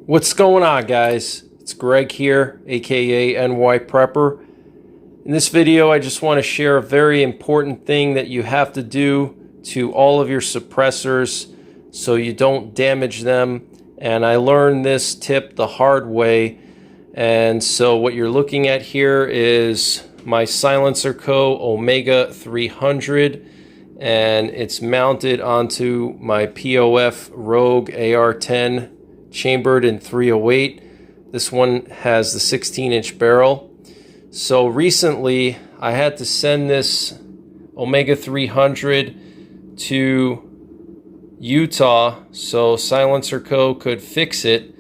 What's going on, guys? It's Greg here, aka NYPrepper. In this video, I just want to share a very important thing that you have to do to all of your suppressors so you don't damage them. And I learned this tip the hard way. And so what you're looking at here is my Silencer Co. Omega 300, and it's mounted onto my POF Rogue AR-10 chambered in 308. This one has the 16-inch barrel. So recently I had to send this Omega 300 to Utah so Silencer Co. could fix it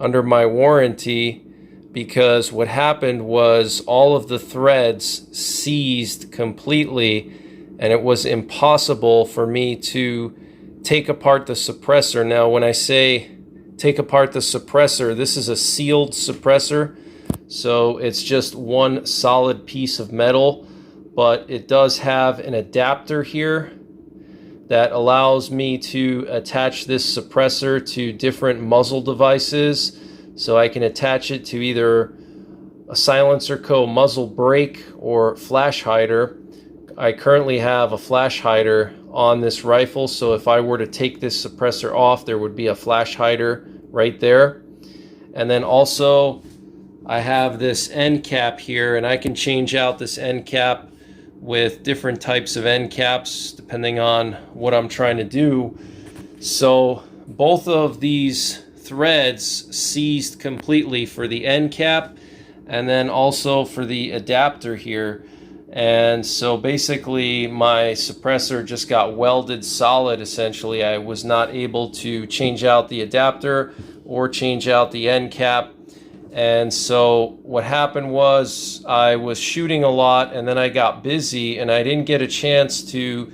under my warranty, because what happened was all of the threads seized completely and it was impossible for me to take apart the suppressor. Now when I say take apart the suppressor, this is a sealed suppressor, so it's just one solid piece of metal, but it does have an adapter here that allows me to attach this suppressor to different muzzle devices. So I can attach it to either a Silencer Co. muzzle brake or flash hider. I currently have a flash hider on this rifle, so if I were to take this suppressor off, there would be a flash hider right there. And then also I have this end cap here, and I can change out this end cap with different types of end caps depending on what I'm trying to do. So both of these threads seized completely for the end cap and then also for the adapter here. And so basically my suppressor just got welded solid essentially. I was not able to change out the adapter or change out the end cap. And so what happened was I was shooting a lot and then I got busy and I didn't get a chance to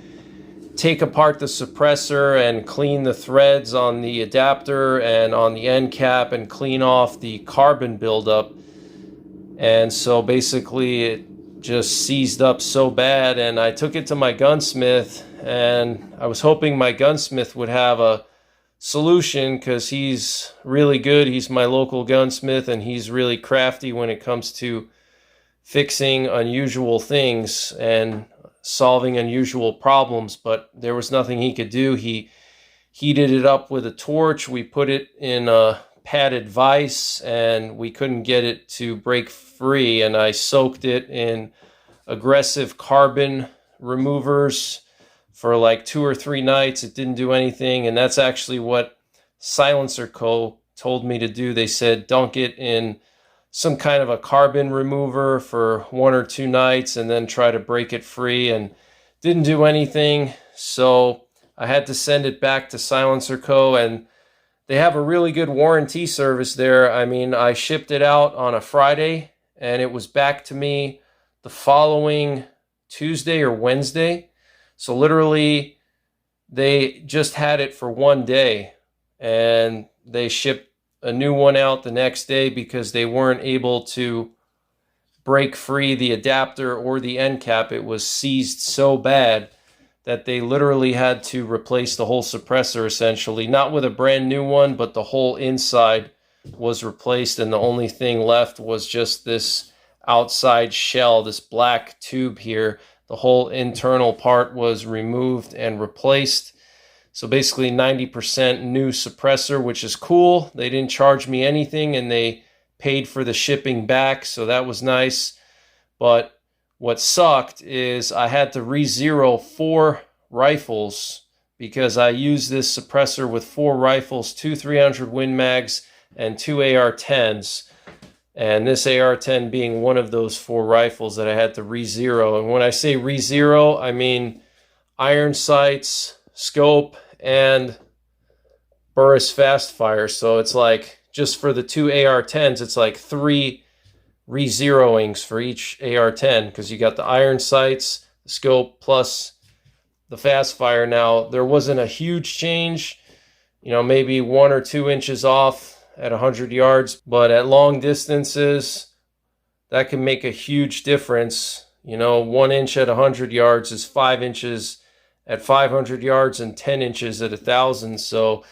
take apart the suppressor and clean the threads on the adapter and on the end cap and clean off the carbon buildup. And so basically it just seized up so bad, and I took it to my gunsmith, and I was hoping my gunsmith would have a solution because he's really good. He's my local gunsmith and he's really crafty when it comes to fixing unusual things and solving unusual problems, but there was nothing he could do. He heated it up with a torch. We put it in a padded vise and we couldn't get it to break free, and I soaked it in aggressive carbon removers for like 2 or 3 nights. It didn't do anything, and that's actually what Silencer Co. told me to do. They said dunk it in some kind of a carbon remover for 1 or 2 nights and then try to break it free, and didn't do anything. So I had to send it back to Silencer Co. and they have a really good warranty service there. I mean, I shipped it out on a Friday and it was back to me the following Tuesday or Wednesday. So literally they just had it for 1 day and they shipped a new one out the next day because they weren't able to break free the adapter or the end cap. It was seized so bad that they literally had to replace the whole suppressor essentially, not with a brand new one, but the whole inside was replaced, and the only thing left was just this outside shell, this black tube here. The whole internal part was removed and replaced. So basically 90% new suppressor, which is cool. They didn't charge me anything and they paid for the shipping back, so that was nice. But what sucked is I had to re-zero 4 rifles because I used this suppressor with 4 rifles, 2 300 Win Mags and 2 AR-10s. And this AR-10 being one of those 4 rifles that I had to re-zero. And when I say re-zero, I mean iron sights, scope, and Burris fast fire. So it's like, just for the 2 AR-10s, it's like 3 re-zeroings for each AR-10, because you got the iron sights, the scope, plus the fast fire. Now, there wasn't a huge change, you know, maybe 1 or 2 inches off at 100 yards, but at long distances, that can make a huge difference. You know, 1 inch at 100 yards is 5 inches at 500 yards and 10 inches at 1,000. So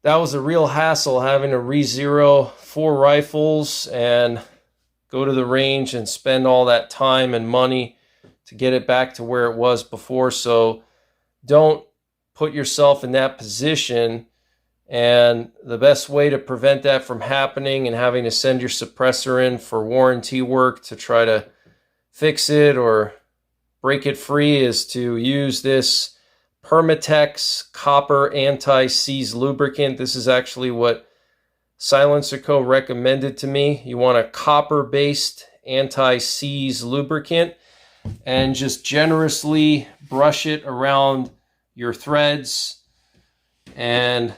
that was a real hassle having to re-zero 4 rifles and go to the range and spend all that time and money to get it back to where it was before. So don't put yourself in that position. And the best way to prevent that from happening and having to send your suppressor in for warranty work to try to fix it or break it free is to use this Permatex copper anti-seize lubricant. This is actually what Silencer Co. recommended to me. You want a copper-based anti-seize lubricant, and just generously brush it around your threads and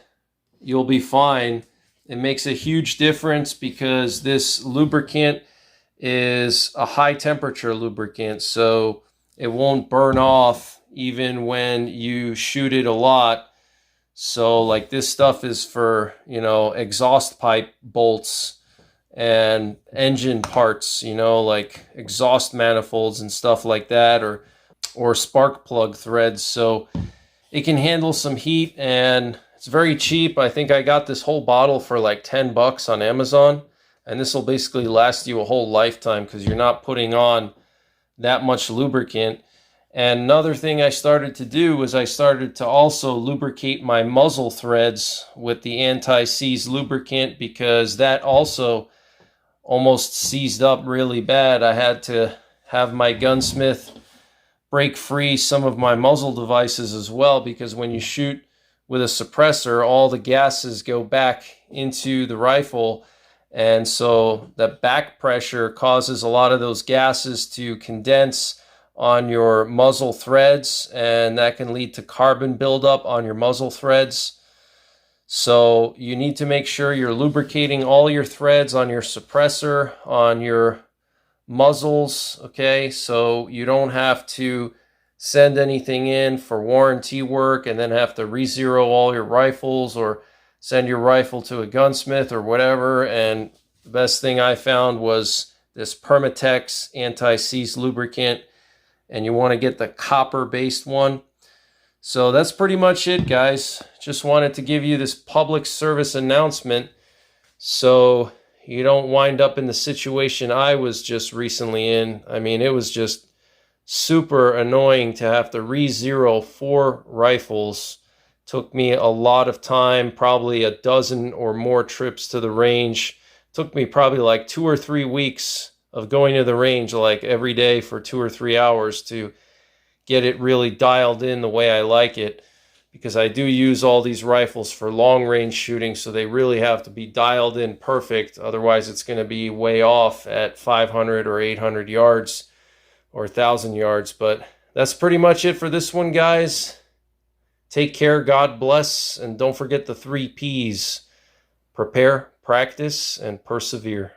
you'll be fine. It makes a huge difference because this lubricant is a high temperature lubricant, so it won't burn off even when you shoot it a lot. So like this stuff is for, exhaust pipe bolts and engine parts, like exhaust manifolds and stuff like that, or spark plug threads. So it can handle some heat, and it's very cheap. I think I got this whole bottle for like $10 on Amazon, and this will basically last you a whole lifetime because you're not putting on that much lubricant. And another thing I started to do was I started to also lubricate my muzzle threads with the anti-seize lubricant, because that also almost seized up really bad. I had to have my gunsmith break free some of my muzzle devices as well, because when you shoot with a suppressor, all the gases go back into the rifle, and so the back pressure causes a lot of those gases to condense on your muzzle threads, and that can lead to carbon buildup on your muzzle threads. So you need to make sure you're lubricating all your threads on your suppressor, on your muzzles, okay? So you don't have to send anything in for warranty work and then have to re-zero all your rifles or send your rifle to a gunsmith or whatever. And the best thing I found was this Permatex anti-seize lubricant, and you want to get the copper-based one. So that's pretty much it, guys. Just wanted to give you this public service announcement so you don't wind up in the situation I was just recently in. I mean, it was just super annoying to have to re-zero 4 rifles. Took me a lot of time, probably a dozen or more trips to the range. Took me probably like 2 or 3 weeks of going to the range like every day for 2 or 3 hours to get it really dialed in the way I like it, because I do use all these rifles for long range shooting, so they really have to be dialed in perfect. Otherwise it's going to be way off at 500 or 800 yards or 1,000 yards. But that's pretty much it for this one, guys. Take care, God bless, and don't forget the 3 P's: prepare, practice, and persevere.